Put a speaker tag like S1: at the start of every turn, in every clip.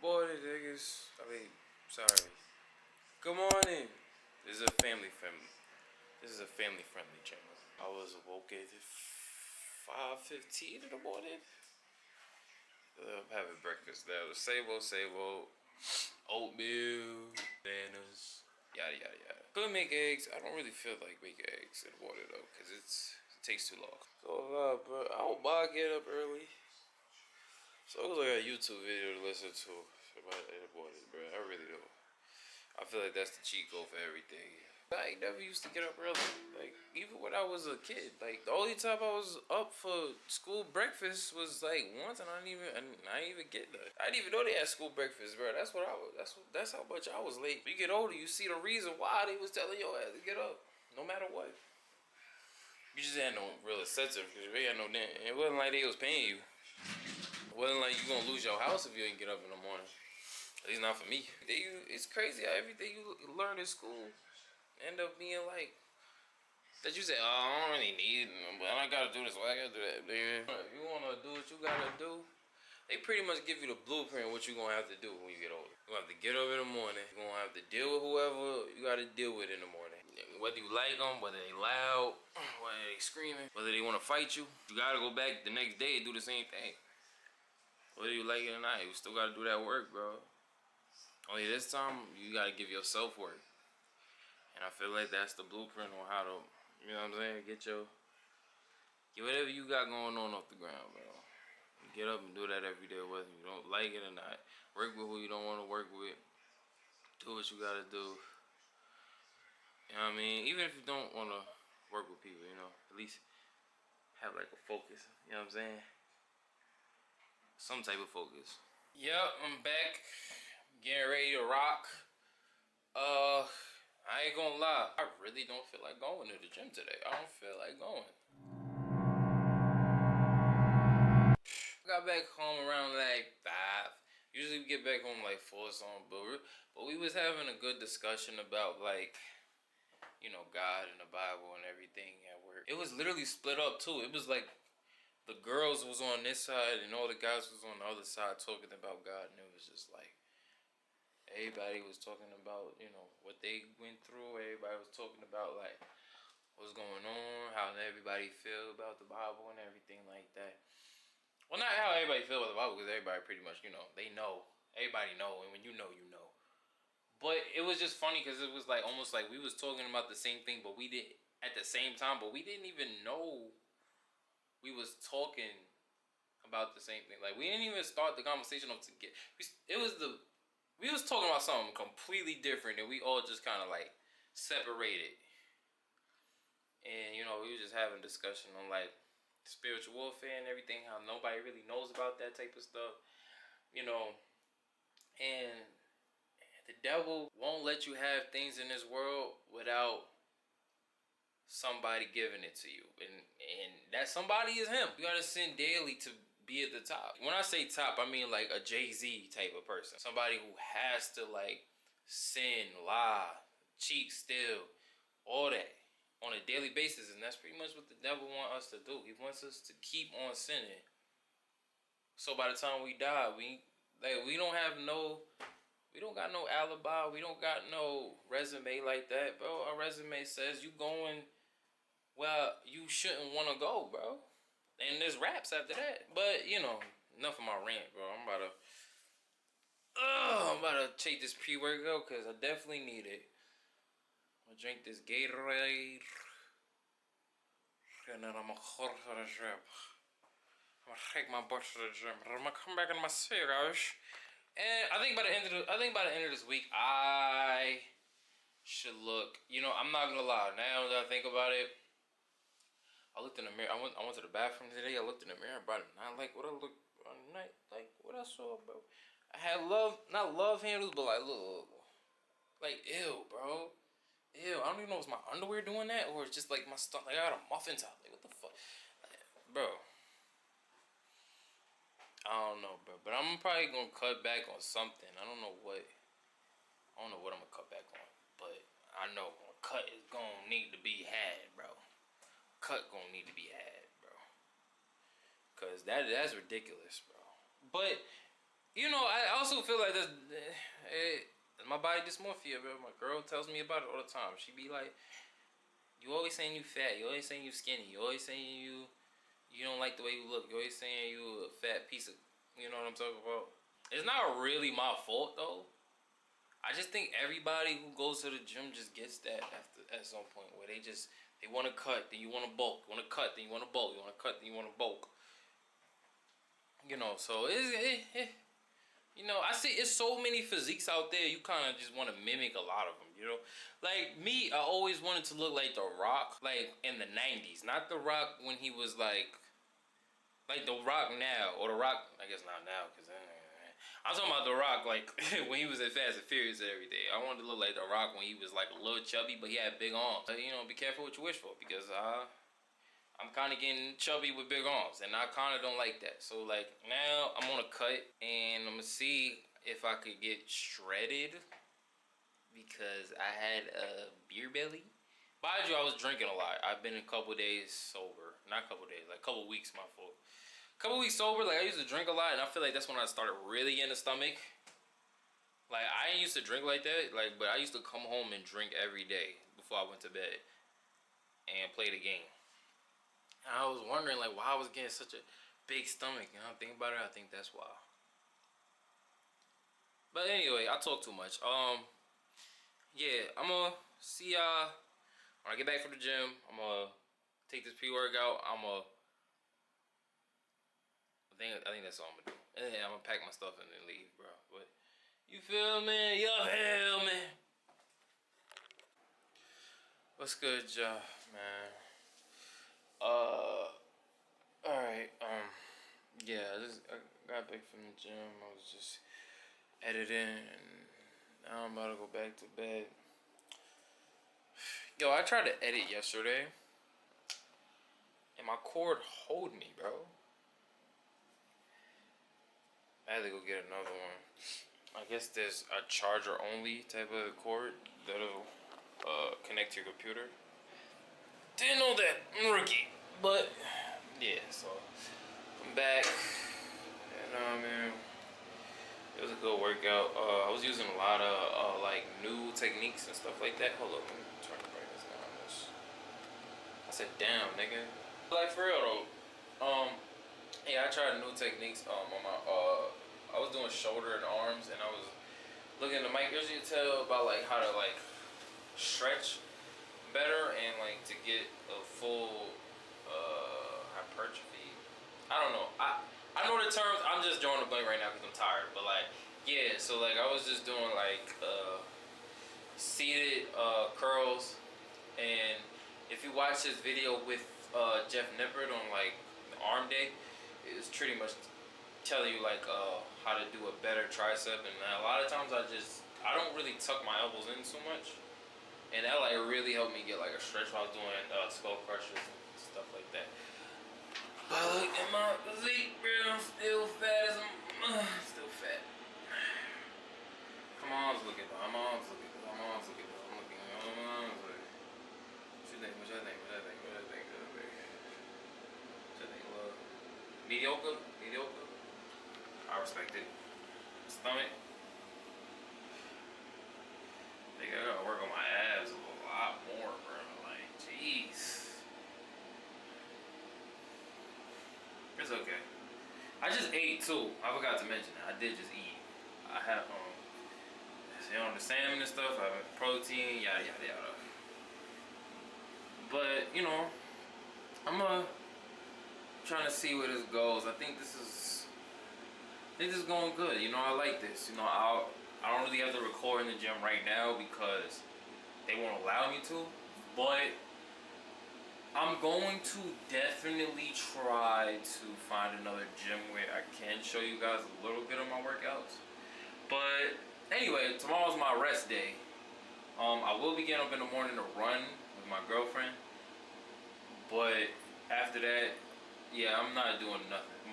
S1: Morning, niggas. Sorry. Good morning. This is a family-friendly. This is a family-friendly channel. I was awoke at 5:15 in the morning. I'm having breakfast now. The same old. Oatmeal, bananas, yada yada yada. Could make eggs. I don't really feel like making eggs in the morning though, cause it takes too long. So, bro, I don't mind getting up early. So it was like a YouTube video to listen to in the morning, bro. I really do. I feel like that's the cheat code for everything. I ain't never used to get up early. Like, even when I was a kid. Like, the only time I was up for school breakfast was like once, and I didn't even get that. I didn't even know they had school breakfast, bro. That's what I was. That's how much I was late. When you get older, you see the reason why they was telling your ass to get up, no matter what. You just had no real incentive because they had no. It wasn't like they was paying you. It wasn't like you gonna lose your house if you didn't get up in the morning. At least not for me. It's crazy how everything you learn in school end up being like that. You say, "Oh, I don't really need it, but I gotta do this. Well, I gotta do that." If you wanna do what you gotta do, they pretty much give you the blueprint of what you're gonna have to do when you get older. You're gonna have to get up in the morning. You're gonna have to deal with whoever you gotta deal with in the morning. Whether you like them, whether they loud, whether they screaming, whether they wanna fight you, you gotta go back the next day and do the same thing. Whether you like it or not, you still gotta do that work, bro. Only this time, you gotta give yourself work. And I feel like that's the blueprint on how to, you know what I'm saying, get whatever you got going on off the ground, bro. Get up and do that every day, whether you don't like it or not. Work with who you don't want to work with. Do what you gotta do. You know what I mean? Even if you don't want to work with people, at least have like a focus. You know what I'm saying? Some type of focus. Yep, I'm back. Getting ready to rock. I ain't gonna lie. I really don't feel like going to the gym today. I don't feel like going. Got back home around like 5. Usually we get back home like 4 or something. But we was having a good discussion about like, God and the Bible and everything at work. It was literally split up too. It was like the girls was on this side and all the guys was on the other side talking about God, and it was just like everybody was talking about, what they went through. Everybody was talking about like what's going on, how everybody feel about the Bible and everything like that. Well, not how everybody feel about the Bible, because everybody pretty much, they know. Everybody know, and when you know, you know. But it was just funny because it was like almost like we was talking about the same thing, but we did at the same time, but we didn't even know we was talking about the same thing. Like we didn't even start the conversation up to get. We was talking about something completely different, and we all just kind of like separated. And we were just having discussion on like spiritual warfare and everything, how nobody really knows about that type of stuff, and the devil won't let you have things in this world without somebody giving it to you, and that somebody is him. You gotta sin daily to be at the top. When I say top, I mean like a Jay-Z type of person, somebody who has to like sin, lie, cheat, steal, all that on a daily basis. And that's pretty much what the devil wants us to do. He wants us to keep on sinning, so by the time we die, we don't got no alibi. We don't got no resume like that, bro. Our resume says you going where you shouldn't want to go, bro. And there's raps after that. But enough of my rant, bro. I'm about to take this pre-workout because I definitely need it. I'm gonna drink this Gatorade, and then I'm gonna go to the gym. I'm gonna take my butt to the gym. I'm gonna come back in my cigarettes. And I think by the end of this week, I should look. I'm not gonna lie. Now that I think about it, I looked in the mirror. I went to the bathroom today. I looked in the mirror, but not like what I looked on night, like what I saw, bro. I had not love handles, but like little, like ew, bro. Ew. I don't even know if it's my underwear doing that or it's just like my stuff. Like I got a muffin top. Like what the fuck, bro. I don't know, bro. But I'm probably gonna cut back on something. I don't know what. I don't know what I'm gonna cut back on, but I know a cut is gonna need to be had, bro. Cut gonna need to be had, bro. Cause that's ridiculous, bro. But You know, I also feel like that's my body dysmorphia, bro. My girl tells me about it all the time. She be like, "You always saying you fat. You always saying you skinny. You always saying you don't like the way you look. You always saying you a fat piece of, you know what I'm talking about." It's not really my fault though. I just think everybody who goes to the gym just gets that at some point where they want to cut, then you want to bulk, you want to cut, then you want to bulk, you want to cut, then you want to bulk. You know, so you know, I see it's so many physiques out there. You kind of just want to mimic a lot of them. You know, like me, I always wanted to look like The Rock, like in the '90s, not The Rock when he was like The Rock now, or The Rock. I guess not now, cause I'm talking about The Rock like when he was at Fast and Furious and everything. I wanted to look like The Rock when he was like a little chubby, but he had big arms. You know, be careful what you wish for, because I'm kind of getting chubby with big arms, and I kind of don't like that. So like now I'm on a cut, and I'm gonna see if I could get shredded, because I had a beer belly. Mind you, I was drinking a lot. I've been a couple days sober, not a couple days, like a couple weeks. My fault. Couple weeks sober. Like I used to drink a lot, and I feel like that's when I started really getting the stomach. Like I didn't used to drink like that, like, but I used to come home and drink every day before I went to bed and play the game. And I was wondering like why I was getting such a big stomach. You know, I'm thinking about it. I think that's why. But anyway, I talk too much. Yeah, I'm gonna see y'all when I get back from the gym. I'm gonna take this pre-workout. I think that's all I'm gonna do. And then I'm gonna pack my stuff and then leave, bro. But you feel me? You feel me? What's good, y'all, man? Alright, yeah, I got back from the gym. I was just editing, and now I'm about to go back to bed. Yo, I tried to edit yesterday, and my cord hold me, bro. I had to go get another one. I guess there's a charger only type of cord that'll connect to your computer. Didn't know that. I'm rookie. But yeah, so I'm back, and man, it was a good workout. I was using a lot of like new techniques and stuff like that. Hold up, let me turn the brightness down on this. I said, damn, nigga. Like for real though. Yeah, I tried new techniques. On my I was doing shoulder and arms, and I was looking at the mic. There's you tell about like how to like stretch better and like to get a full hypertrophy. I don't know. I know the terms. I'm just drawing a blank right now because I'm tired. But like, yeah. So like, I was just doing like seated curls, and if you watch this video with Jeff Nippert on like the arm day, it's pretty much telling you like how to do a better tricep. And a lot of times I don't really tuck my elbows in so much, and that like really helped me get like a stretch while I was doing skull crushers and stuff like that. But look at my physique, bro. I'm still fat as I'm still fat. Come on, look at my arms. Look at my arms. Look at them. I'm looking at my arms. What you think? What you think? What you think? What you think? What you think? Love. Mediocre. Mediocre. I respect it. Stomach. I gotta work on my abs a lot more, bro. Like, jeez. It's okay. I just ate too. I forgot to mention that. I did just eat. I have the salmon and stuff. I have protein, yada yada yada. But you know, I'm trying to see where this goes. I think this is going good. You know, I like this. You know, I don't really have to record in the gym right now because they won't allow me to. But I'm going to definitely try to find another gym where I can show you guys a little bit of my workouts. But anyway, tomorrow's my rest day. I will be getting up in the morning to run with my girlfriend. But after that, yeah, I'm not doing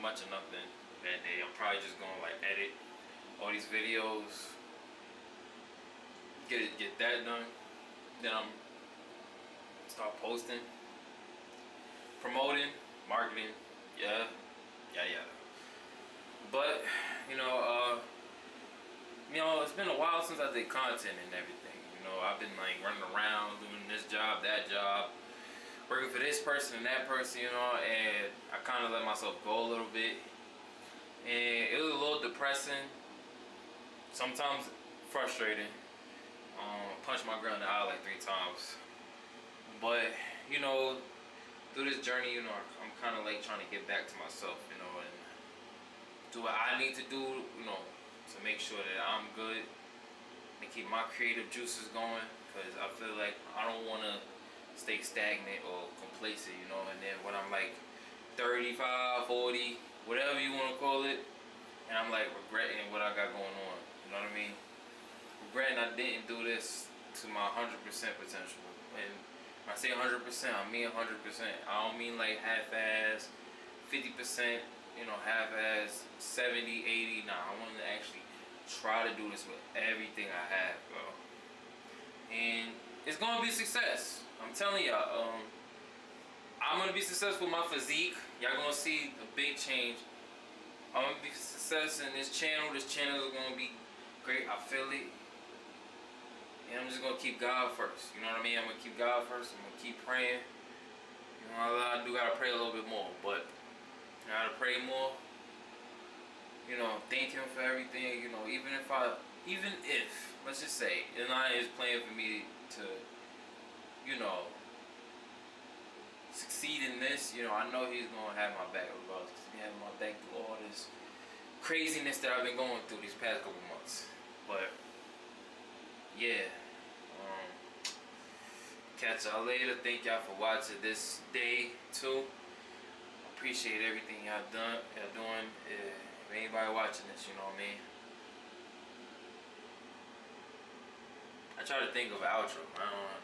S1: much of nothing that day. I'm probably just gonna like edit all these videos, get that done. Then I'm start posting, promoting, marketing, yeah. But you know, it's been a while since I did content and everything. I've been like running around doing this job, that job, working for this person and that person, and I kind of let myself go a little bit. And it was a little depressing, sometimes frustrating. Punched my girl in the eye like 3 times. But, through this journey, I'm kind of like trying to get back to myself, and do what I need to do, to make sure that I'm good and keep my creative juices going. Because I feel like I don't want to stay stagnant or complacent, and then when I'm like 35, 40, whatever you want to call it, and I'm like regretting what I got going on, you know what I mean? Regretting I didn't do this to my 100% potential. And when I say 100%, I mean 100%. I don't mean like half-ass, 50%, half-ass, 70, 80. Nah, I want to actually try to do this with everything I have, bro. And it's gonna be success. I'm telling y'all. I'm gonna be successful with my physique. Y'all gonna see a big change. I'm gonna be success in this channel. This channel is gonna be great. I feel it. And I'm just gonna keep God first. You know what I mean? I'm gonna keep God first. I'm gonna keep praying. I do gotta pray a little bit more, but I gotta pray more. Thank Him for everything. Even if, let's just say, Eli is playing for me to, succeed in this. I know He's gonna have my back regardless. He's having my back through all this craziness that I've been going through these past couple months. But yeah. Catch y'all later. Thank y'all for watching this day too. Appreciate everything y'all doing. If anybody watching this, you know what I mean. I try to think of an outro. I don't know.